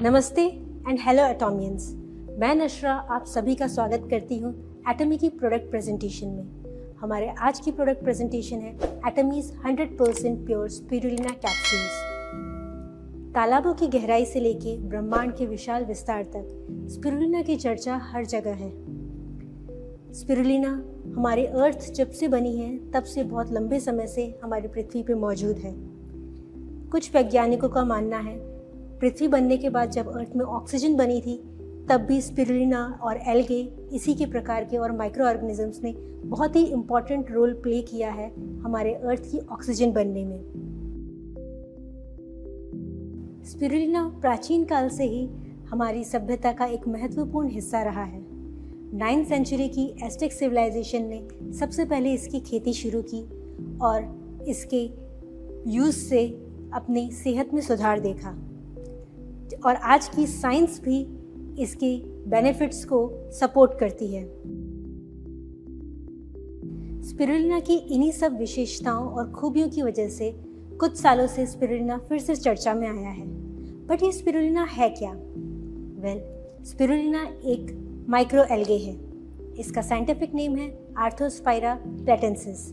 नमस्ते and hello एटॉमियंस। मैं नशरा आप सभी का स्वागत करती हूँ एटमी की प्रोडक्ट प्रेजेंटेशन में। हमारे आज की प्रोडक्ट प्रेजेंटेशन है एटमीज 100% प्योर स्पिरुलिना कैप्सूल्स। तालाबों की गहराई से लेके ब्रह्मांड के विशाल विस्तार तक स्पिरुलिना की चर्चा हर जगह है। स्पिरुलिना हमारे अर्थ जब से बनी है तब से बहुत लंबे समय से हमारी पृथ्वी पे मौजूद है। कुछ वैज्ञानिकों का मानना है पृथ्वी बनने के बाद जब अर्थ में ऑक्सीजन बनी थी तब भी स्पिरुलिना और एल्गे इसी के प्रकार के और माइक्रो ऑर्गेनिजम्स ने बहुत ही इम्पॉर्टेंट रोल प्ले किया है हमारे अर्थ की ऑक्सीजन बनने में। स्पिरुलिना प्राचीन काल से ही हमारी सभ्यता का एक महत्वपूर्ण हिस्सा रहा है। 9th सेंचुरी की एस्टेक सिविलाइजेशन ने सबसे पहले इसकी खेती शुरू की और इसके यूज़ से अपनी सेहत में सुधार देखा और आज की साइंस भी इसके बेनिफिट्स को सपोर्ट करती है। स्पिरुलिना की इन्हीं सब विशेषताओं और खूबियों की वजह से कुछ सालों से स्पिरुलिना फिर से चर्चा में आया है। बट ये स्पिरुलिना है क्या? स्पिरुलिना एक माइक्रो एल्गे है। इसका साइंटिफिक नेम है आर्थोस्पाइरा प्लेटेंसिस।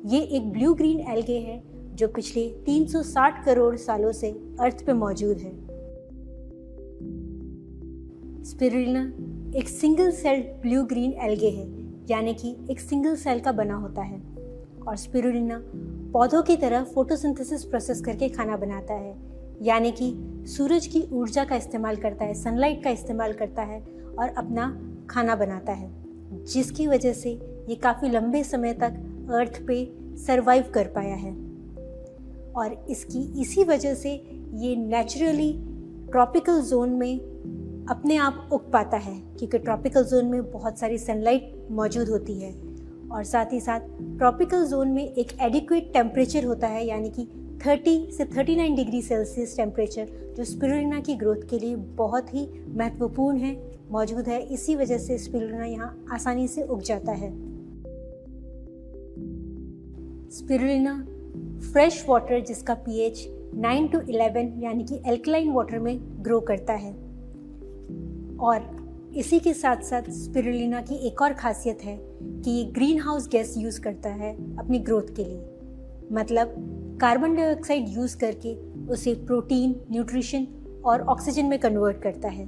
ये एक ब्लू ग्रीन एल्गे है जो पिछले 360 करोड़ सालों से अर्थ पे मौजूद है। स्पिरुलिना एक single cell blue green algae है, यानी कि एक सिंगल सेल का बना होता है। और स्पिरुलिना पौधों की तरह फोटोसिंथेसिस प्रोसेस करके खाना बनाता है, यानी कि सूरज की ऊर्जा का इस्तेमाल करता है, सनलाइट का इस्तेमाल करता है और अपना खाना बनाता है, जिसकी वजह से ये काफ़ी लंबे समय तक अर्थ पे सरवाइव कर पाया है। और इसकी इसी वजह से ये नेचुरली ट्रॉपिकल जोन में अपने आप उग पाता है, क्योंकि ट्रॉपिकल जोन में बहुत सारी सनलाइट मौजूद होती है और साथ ही साथ ट्रॉपिकल जोन में एक एडिक्वेट टेम्परेचर होता है, यानी कि 30 से 39 डिग्री सेल्सियस टेम्परेचर, जो स्पिरुलिना की ग्रोथ के लिए बहुत ही महत्वपूर्ण है, मौजूद है। इसी वजह से स्पिरुलिना यहाँ आसानी से उग जाता है। स्पिरुलिना फ्रेश वाटर जिसका पीएच 9 to 11 यानी कि एल्कलाइन वाटर में ग्रो करता है। और इसी के साथ साथ स्पिरुलिना की एक और खासियत है कि ये ग्रीन हाउस गैस यूज़ करता है अपनी ग्रोथ के लिए, मतलब कार्बन डाइऑक्साइड यूज़ करके उसे प्रोटीन, न्यूट्रिशन और ऑक्सीजन में कन्वर्ट करता है,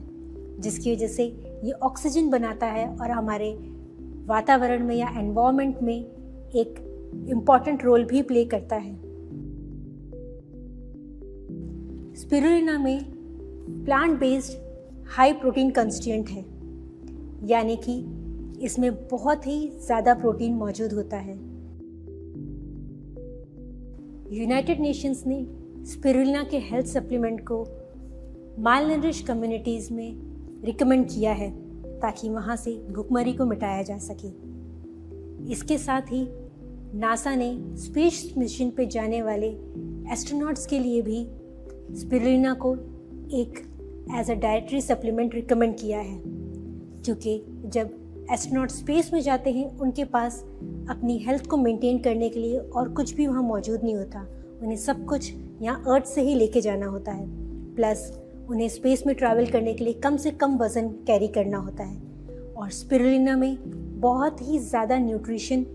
जिसकी वजह से ये ऑक्सीजन बनाता है और हमारे वातावरण में या एनवायरनमेंट में एक इम्पॉर्टेंट रोल भी प्ले करता है। स्पिरुलिना में plant based high protein constituent है, यानी कि इसमें बहुत ही ज़्यादा प्रोटीन मौजूद होता है। यूनाइटेड नेशंस ने स्पिरुलिना के हेल्थ सप्लीमेंट को मालनरिश कम्युनिटीज़ में रिकमेंड किया है ताकि वहाँ से भुखमरी को मिटाया जा सके। इसके साथ ही नासा ने स्पेस मिशन पे जाने वाले एस्ट्रोनॉट्स के लिए भी स्पिरुलिना को एक as a dietary supplement recommend किया है, क्योंकि जब एस्ट्रोनॉट स्पेस में जाते हैं उनके पास अपनी हेल्थ को मेंटेन करने के लिए और कुछ भी वहाँ मौजूद नहीं होता। उन्हें सब कुछ यहाँ अर्थ से ही लेके जाना होता है, प्लस उन्हें स्पेस में ट्रैवल करने के लिए कम से कम वज़न कैरी करना होता है। और स्पिरुलिना में बहुत ही ज़्यादा न्यूट्रिशन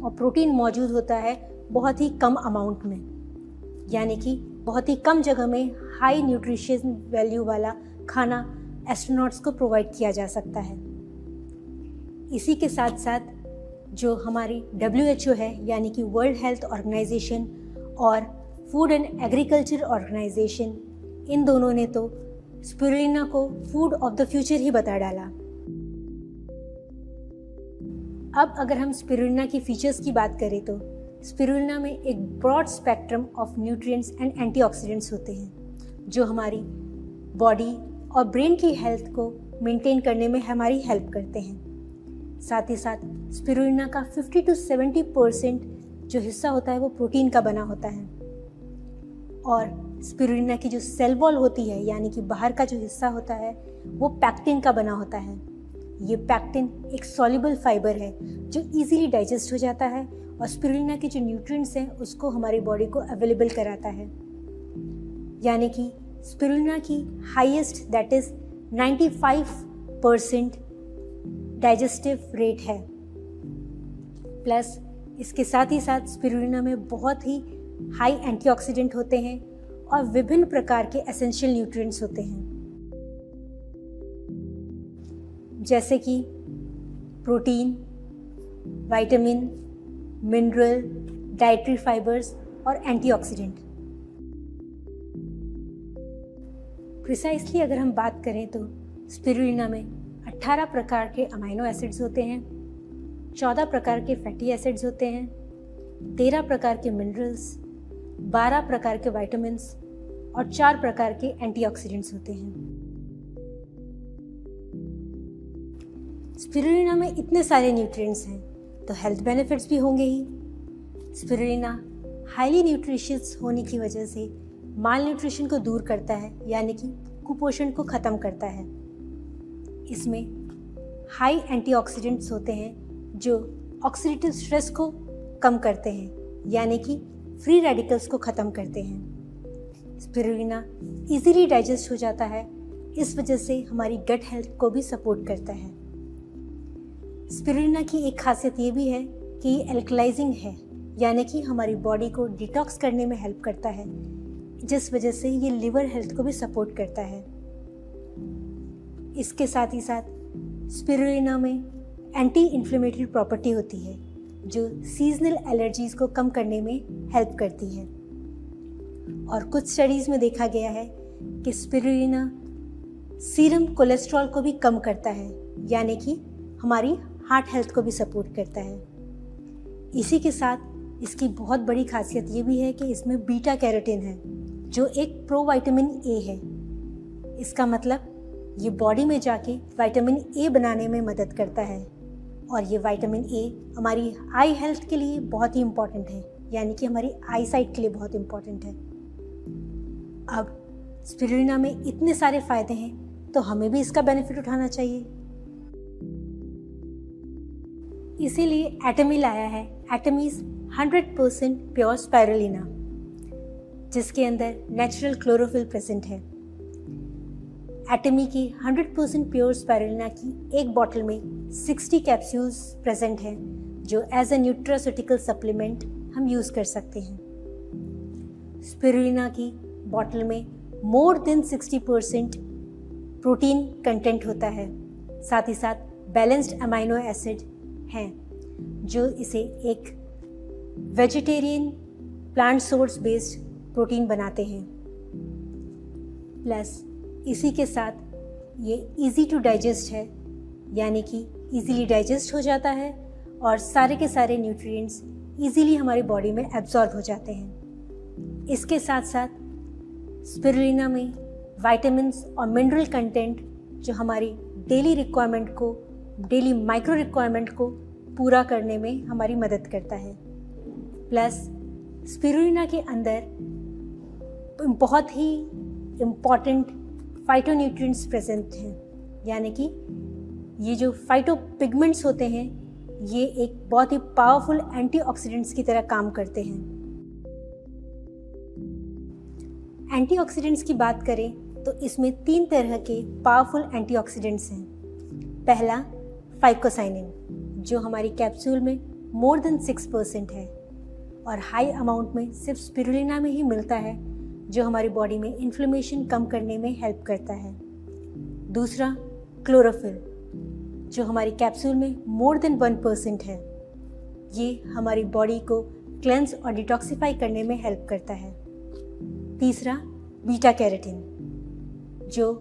और प्रोटीन मौजूद होता है बहुत ही कम अमाउंट में, यानी कि बहुत ही कम जगह में हाई न्यूट्रिशन वैल्यू वाला खाना एस्ट्रोनॉट्स को प्रोवाइड किया जा सकता है। इसी के साथ साथ जो हमारी WHO है, यानी कि वर्ल्ड हेल्थ ऑर्गेनाइजेशन और फूड एंड एग्रीकल्चर ऑर्गेनाइजेशन, इन दोनों ने तो स्पिरुलिना को फूड ऑफ द फ्यूचर ही बता डाला। अब अगर हम स्पिरुलिना की फीचर्स की बात करें तो स्पिरुलिना में एक broad spectrum of nutrients and antioxidants होते हैं जो हमारी बॉडी और ब्रेन की हेल्थ को मेंटेन करने में हमारी हेल्प करते हैं। साथ ही साथ स्पिरुलिना का 50 to 70% जो हिस्सा होता है वो प्रोटीन का बना होता है। और स्पिरुलिना की जो सेल वॉल होती है, यानी कि बाहर का जो हिस्सा होता है, वो पैक्टिन का बना होता है। ये पैक्टिन एक सॉल्युबल फाइबर है जो इजीली डाइजेस्ट हो जाता है और स्पिरुलिना के जो न्यूट्रिएंट्स हैं उसको हमारी बॉडी को अवेलेबल कराता है। यानी कि स्पिरुलिना की highest that is 95% digestive rate है। प्लस इसके साथ ही साथ स्पिरुलिना में बहुत ही हाई एंटीऑक्सीडेंट होते हैं और विभिन्न प्रकार के एसेंशियल न्यूट्रिएंट्स होते हैं, जैसे कि protein, vitamin, mineral, dietary fibres और एंटीऑक्सीडेंट। प्रिसाइसली अगर हम बात करें तो स्पिरुलिना में 18 प्रकार के अमीनो एसिड्स होते हैं, 14 प्रकार के फैटी एसिड्स होते हैं, 13 प्रकार के मिनरल्स, 12 प्रकार के विटामिन्स और 4 प्रकार के एंटीऑक्सीडेंट्स होते हैं। स्पिरुलिना में इतने सारे न्यूट्रिएंट्स हैं तो हेल्थ बेनिफिट्स भी होंगे ही। स्पिरुलिना हाईली न्यूट्रिशियस होने की वजह से माल न्यूट्रिशन को दूर करता है, यानी कि कुपोषण को ख़त्म करता है। इसमें हाई एंटीऑक्सीडेंट्स होते हैं जो ऑक्सीडेटिव स्ट्रेस को कम करते हैं, यानी कि फ्री रेडिकल्स को ख़त्म करते हैं। स्पिरुलिना इजीली डाइजेस्ट हो जाता है, इस वजह से हमारी गट हेल्थ को भी सपोर्ट करता है। स्पिरुलिना की एक खासियत ये भी है कि ये एल्कलाइजिंग है, यानी कि हमारी बॉडी को डिटॉक्स करने में हेल्प करता है, जिस वजह से ये लिवर हेल्थ को भी सपोर्ट करता है। इसके साथ ही साथ स्पिरुलिना में एंटी इन्फ्लेमेटरी प्रॉपर्टी होती है जो सीजनल एलर्जीज को कम करने में हेल्प करती है। और कुछ स्टडीज़ में देखा गया है कि स्पिरुलिना सीरम कोलेस्ट्रॉल को भी कम करता है, यानी कि हमारी हार्ट हेल्थ को भी सपोर्ट करता है। इसी के साथ इसकी बहुत बड़ी खासियत ये भी है कि इसमें बीटा कैरोटीन है जो एक प्रोविटामिन ए है। इसका मतलब ये बॉडी में जाके विटामिन ए बनाने में मदद करता है और ये विटामिन ए हमारी आई हेल्थ के लिए बहुत ही इम्पॉर्टेंट है, यानी कि हमारी आई साइट के लिए बहुत इम्पॉर्टेंट है। अब स्पिरुलिना में इतने सारे फ़ायदे हैं तो हमें भी इसका बेनिफिट उठाना चाहिए। इसीलिए एटमी लाया है एटमीज 100% प्योर स्पिरुलिना, जिसके अंदर नेचुरल क्लोरोफिल प्रेजेंट है। एटमी की 100% प्योर स्पिरुलिना की एक बॉटल में 60 कैप्सूल्स प्रेजेंट हैं जो एज ए न्यूट्रास्यूटिकल सप्लीमेंट हम यूज़ कर सकते हैं। स्पिरुलिना की बॉटल में मोर देन 60% प्रोटीन कंटेंट होता है, साथ ही साथ बैलेंस्ड अमीनो एसिड हैं जो इसे एक vegetarian plant source based protein बनाते हैं। प्लस इसी के साथ ये इजी टू डाइजेस्ट है, यानी कि इजीली डाइजेस्ट हो जाता है और सारे के सारे न्यूट्रिएंट्स इजीली हमारी बॉडी में एब्जॉर्ब हो जाते हैं। इसके साथ साथ स्पिरुलिना में विटामिन्स और मिनरल कंटेंट जो हमारी डेली रिक्वायरमेंट को, डेली माइक्रो रिक्वायरमेंट को पूरा करने में हमारी मदद करता है। प्लस स्पिरुलिना के अंदर बहुत ही इम्पॉर्टेंट फाइटोन्यूट्रिएंट्स प्रेजेंट हैं, यानी कि ये जो फाइटोपिगमेंट्स होते हैं ये एक बहुत ही पावरफुल एंटीऑक्सीडेंट्स की तरह काम करते हैं। एंटीऑक्सीडेंट्स की बात करें तो इसमें 3 तरह के पावरफुल एंटीऑक्सीडेंट्स हैं। पहला फाइकोसाइनिन जो हमारी कैप्सूल में मोर देन 6% है और हाई अमाउंट में सिर्फ स्पिरुलिना में ही मिलता है, जो हमारी बॉडी में इन्फ्लेमेशन कम करने में हेल्प करता है। दूसरा क्लोरोफिल जो हमारी कैप्सूल में मोर देन 1% है, ये हमारी बॉडी को क्लेंस और डिटॉक्सिफाई करने में हेल्प करता है। तीसरा बीटा कैरोटीन जो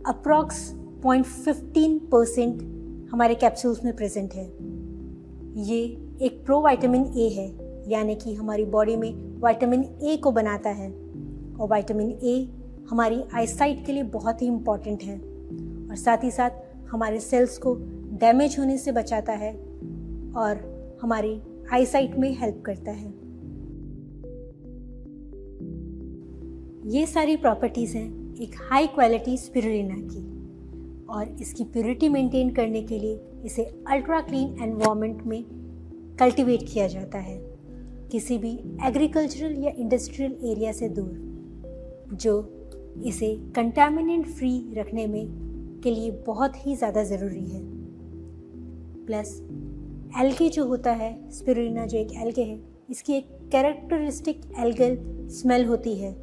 अप्रॉक्स 0.15% हमारे कैप्सूल्स में प्रेजेंट है। ये एक प्रोविटामिन ए है, यानी कि हमारी बॉडी में विटामिन ए को बनाता है और विटामिन ए हमारी आईसाइट के लिए बहुत ही इम्पॉर्टेंट है और साथ ही साथ हमारे सेल्स को डैमेज होने से बचाता है और हमारी आईसाइट में हेल्प करता है। ये सारी प्रॉपर्टीज़ हैं एक हाई क्वालिटी स्पिरुलिना की और इसकी प्योरिटी मेंटेन करने के लिए इसे अल्ट्रा क्लीन एनवायरनमेंट में कल्टीवेट किया जाता है, किसी भी एग्रीकल्चरल या इंडस्ट्रियल एरिया से दूर, जो इसे कंटामिनेंट फ्री रखने में के लिए बहुत ही ज़्यादा ज़रूरी है। प्लस एल्गे जो होता है, स्पिरुलिना जो एक एल्गे है, इसकी एक कैरेक्टरिस्टिक एल्गल स्मेल होती है,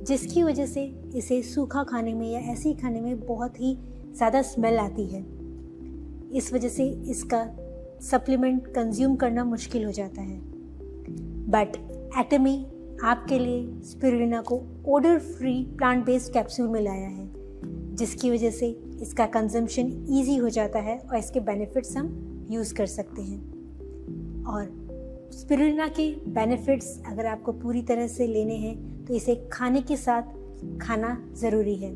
जिसकी वजह से इसे सूखा खाने में या ऐसे ही खाने में बहुत ही ज़्यादा स्मेल आती है। इस वजह से इसका सप्लीमेंट कंज्यूम करना मुश्किल हो जाता है। बट एटमी आपके लिए स्पिरुलिना को odour free plant based capsule में लाया है, जिसकी वजह से इसका कंजम्पशन ईजी हो जाता है और इसके बेनिफिट्स हम यूज़ कर सकते हैं। और स्पिरुलिना के बेनिफिट्स अगर आपको पूरी तरह से लेने हैं तो इसे खाने के साथ खाना ज़रूरी है।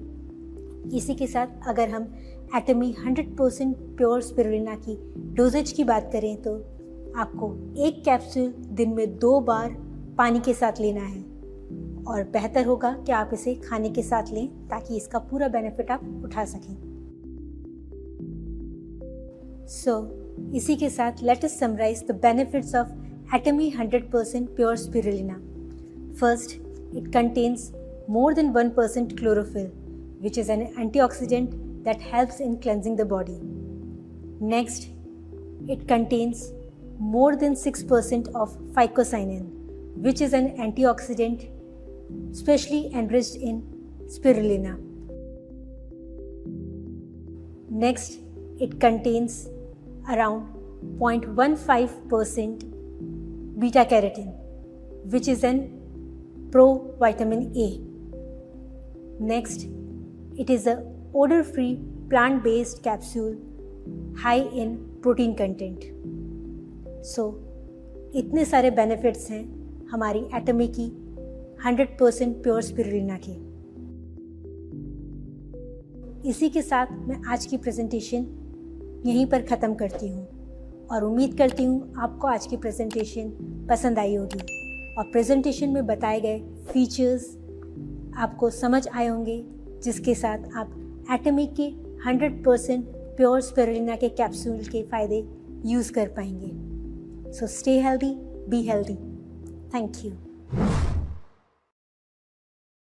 इसी के साथ अगर हम एटमी 100% प्योर स्पिरुलिना की डोजेज की बात करें तो आपको एक कैप्सूल दिन में 2 बार पानी के साथ लेना है, और बेहतर होगा कि आप इसे खाने के साथ लें ताकि इसका पूरा बेनिफिट आप उठा सकें। इसी के साथ let us summarize the benefits of Atomy 100% pure spirulina. First, it contains more than 1% chlorophyll, which is an antioxidant that helps in cleansing the body. Next, it contains more than 6% of phycocyanin, which is an antioxidant specially enriched in spirulina. Next, it contains around 0.15% beta carotene, which is an pro-vitamin A. Next, it is a odor-free plant-based capsule high in protein content. इतने सारे benefits हैं हमारी एटमी की 100% pure spirulina के। इसी के साथ मैं आज की प्रेजेंटेशन यहीं पर ख़त्म करती हूँ और उम्मीद करती हूँ आपको आज की प्रेजेंटेशन पसंद आई होगी और प्रेजेंटेशन में बताए गए फीचर्स आपको समझ आए होंगे, जिसके साथ आप एटमी के 100% प्योर स्पिरुलिना के कैप्सूल के फ़ायदे यूज़ कर पाएंगे। So stay healthy, be healthy. Thank you.